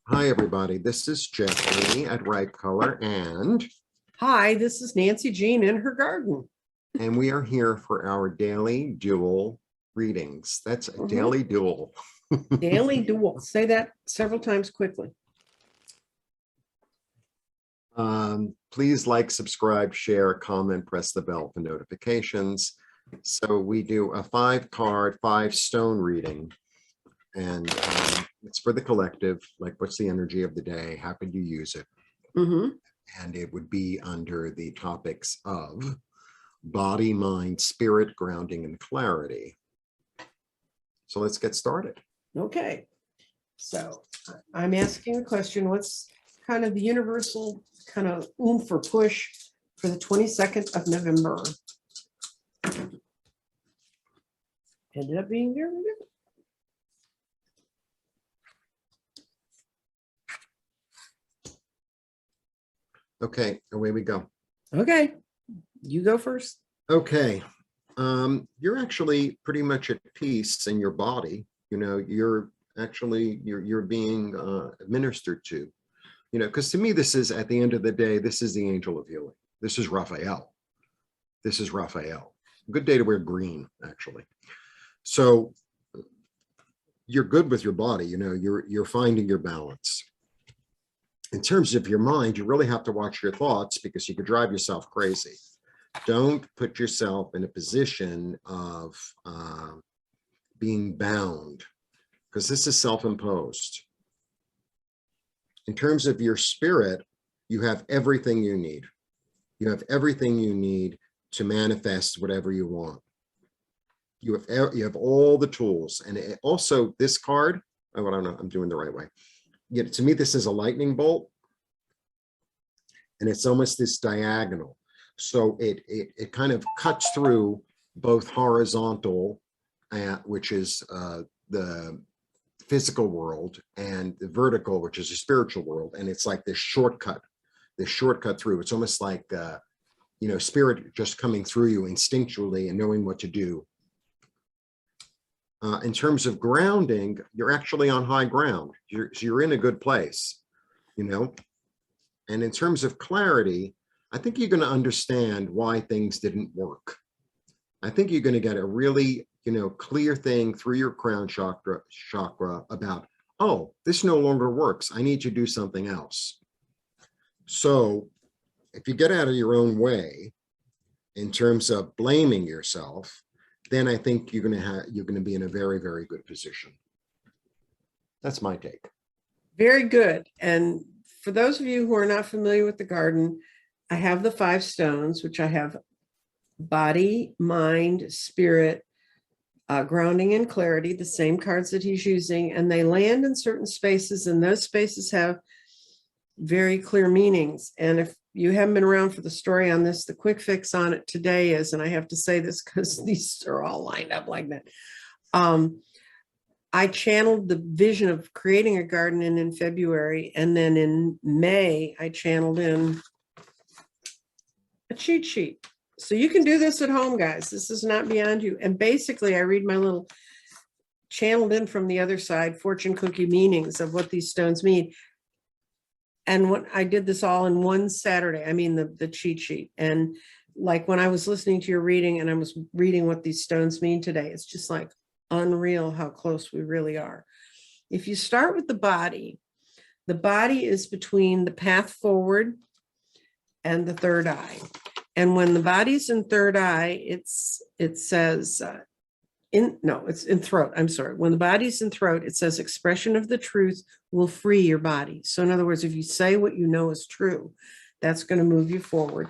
Hi, everybody. This is Jeffrey at Right Color, Hi, this is Nancy Jean in her garden. and we are here for our daily dual readings. That's a daily dual. Daily dual. Say that several times quickly. Please like, subscribe, share, comment, press the bell for notifications. So we do a 5-card, 5-stone reading, and it's for the collective. Like, what's the energy of the day? How could you use it? And it would be under the topics of body, mind, spirit, grounding, and clarity. So let's get started. Okay. So I'm asking a question. What's kind of the universal kind of oomph or push for the 22nd of November? Ended up being very good. Okay, away we go. Okay. You go first. Okay. You're actually pretty much at peace in your body. You know, you're being administered to, you know, because to me, this is, at the end of the day, this is the angel of healing. This is Raphael. This is Raphael. Good day to wear green, actually. So you're good with your body, you know, you're finding your balance. In terms of your mind, you really have to watch your thoughts because you could drive yourself crazy. Don't put yourself in a position of being bound, because this is self-imposed. In terms of your spirit, you have everything you need. You have everything you need to manifest whatever you want. You have all the tools. And also this card, oh, I don't know, I'm doing the right way. Yeah, to me, this is a lightning bolt, and it's almost this diagonal. So it kind of cuts through both horizontal, which is the physical world, and the vertical, which is the spiritual world. And it's like this shortcut through. It's almost like, you know, spirit just coming through you instinctually and knowing what to do. In terms of grounding, you're actually on high ground. You're in a good place, you know. And in terms of clarity, I think you're going to understand why things didn't work. I think you're going to get a really, you know, clear thing through your crown chakra about, oh, this no longer works. I need to do something else. So if you get out of your own way in terms of blaming yourself, then I think you're going to be in a very, very good position. That's my take. Very good. And for those of you who are not familiar with the garden, I have the 5 stones, which I have body, mind, spirit, grounding, and clarity, the same cards that he's using, and they land in certain spaces, and those spaces have very clear meanings. And if you haven't been around for the story on this, the quick fix on it today is, and I have to say this because these are all lined up like that. I channeled the vision of creating a garden in February, and then in May, I channeled in a cheat sheet. So you can do this at home, guys. This is not beyond you. And basically, I read my little channeled in from the other side fortune cookie meanings of what these stones mean. And what I did this all in one Saturday, I mean, the cheat sheet. And like when I was listening to your reading and I was reading what these stones mean today, it's just like unreal how close we really are. If you start with the body is between the path forward and the third eye. And when the body's in third eye, it says, it's in throat. I'm sorry. When the body's in throat, it says expression of the truth will free your body. So in other words, if you say what you know is true, that's going to move you forward.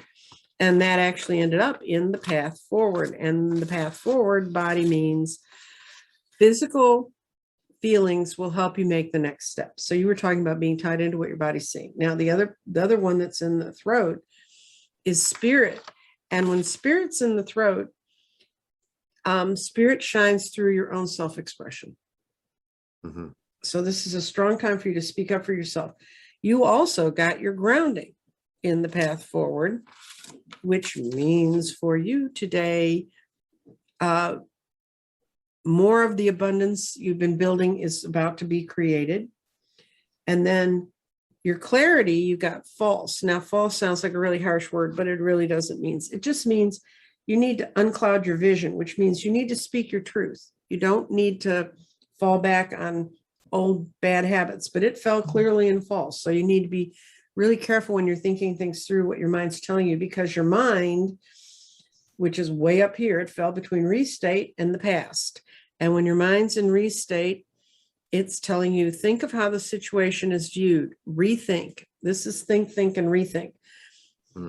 And that actually ended up in the path forward. And the path forward body means physical feelings will help you make the next step. So you were talking about being tied into what your body's seeing. Now, the other one that's in the throat is spirit. And when spirit's in the throat, spirit shines through your own self-expression. So this is a strong time for you to speak up for yourself. You also got your grounding in the path forward, which means for you today, more of the abundance you've been building is about to be created. And then your clarity, you got false. Now, false sounds like a really harsh word, but it really doesn't mean, it just means you need to uncloud your vision, which means you need to speak your truth. You don't need to fall back on old bad habits, but it fell clearly in false. So you need to be really careful when you're thinking things through what your mind's telling you, because your mind, which is way up here, it fell between restate and the past. And when your mind's in restate, it's telling you, think of how the situation is viewed, rethink. This is think, and rethink.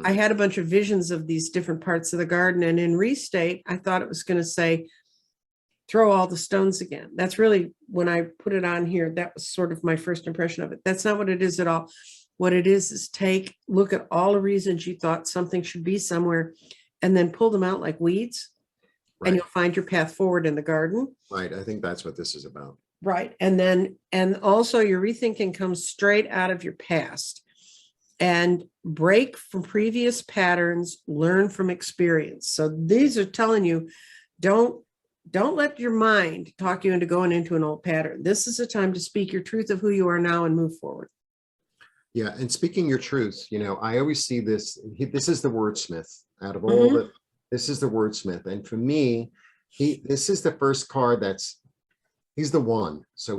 I had a bunch of visions of these different parts of the garden, and in restate, I thought it was going to say, throw all the stones again. That's really, when I put it on here, that was sort of my first impression of it. That's not what it is at all. What it is look at all the reasons you thought something should be somewhere, and then pull them out like weeds, Right. and you'll find your path forward in the garden. Right. I think that's what this is about. Right. And also your rethinking comes straight out of your past, and break from previous patterns, learn from experience. So these are telling you, don't let your mind talk you into going into an old pattern. This is a time to speak your truth of who you are now and move forward. Yeah. And speaking your truth, I always see this. This is the wordsmith out of all the, this is the wordsmith. And for me, this is the first card he's the one. So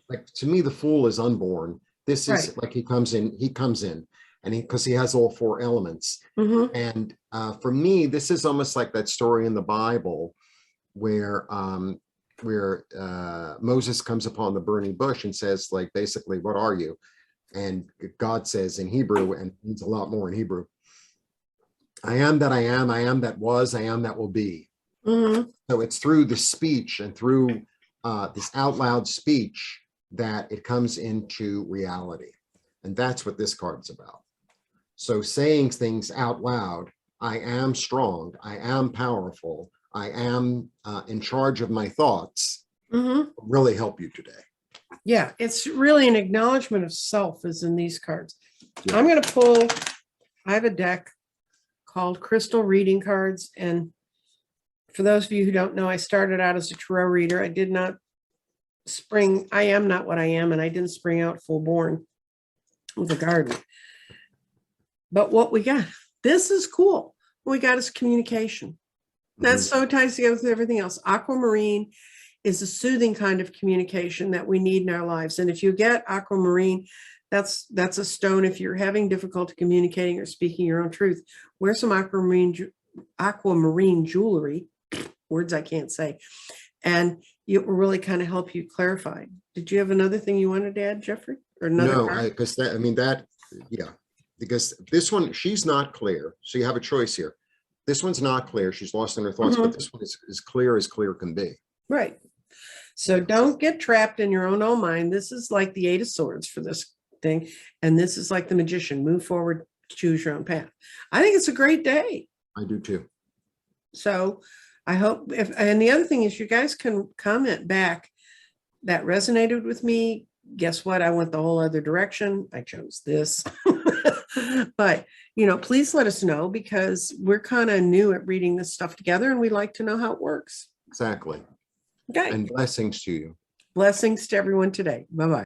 like, to me, the fool is unborn. This is like, he comes in and because he has all four elements. And for me, this is almost like that story in the Bible where Moses comes upon the burning bush and says, like, basically, what are you? And God says in Hebrew, and it means a lot more in Hebrew, I am that I am that was, I am that will be. So it's through the speech and through this out loud speech that it comes into reality. And that's what this card's about. So saying things out loud, I am strong, I am powerful, I am in charge of my thoughts, really help you today. Yeah, it's really an acknowledgement of self is in these cards. Yeah. I'm going to pull, I have a deck called Crystal Reading Cards. And for those of you who don't know, I started out as a tarot reader. I did not I am not what I am, and I didn't spring out full born with the garden. But what we got, this is cool. What we got is communication. That so ties together with everything else. Aquamarine is a soothing kind of communication that we need in our lives. And if you get aquamarine, that's a stone. If you're having difficulty communicating or speaking your own truth, wear some aquamarine jewelry, words I can't say, and it will really kind of help you clarify. Did you have another thing you wanted to add, Jeffrey? Or another? No, because yeah, because this one, she's not clear. So you have a choice here. This one's not clear. She's lost in her thoughts, but this one is as clear can be. Right. So don't get trapped in your own mind. This is like the Eight of Swords for this thing. And this is like the Magician. Move forward, choose your own path. I think it's a great day. I do too. So I hope and the other thing is you guys can comment back that resonated with me. Guess what? I went the whole other direction. I chose this. But, please let us know, because we're kind of new at reading this stuff together and we'd like to know how it works. Exactly. Okay. And blessings to you. Blessings to everyone today. Bye-bye.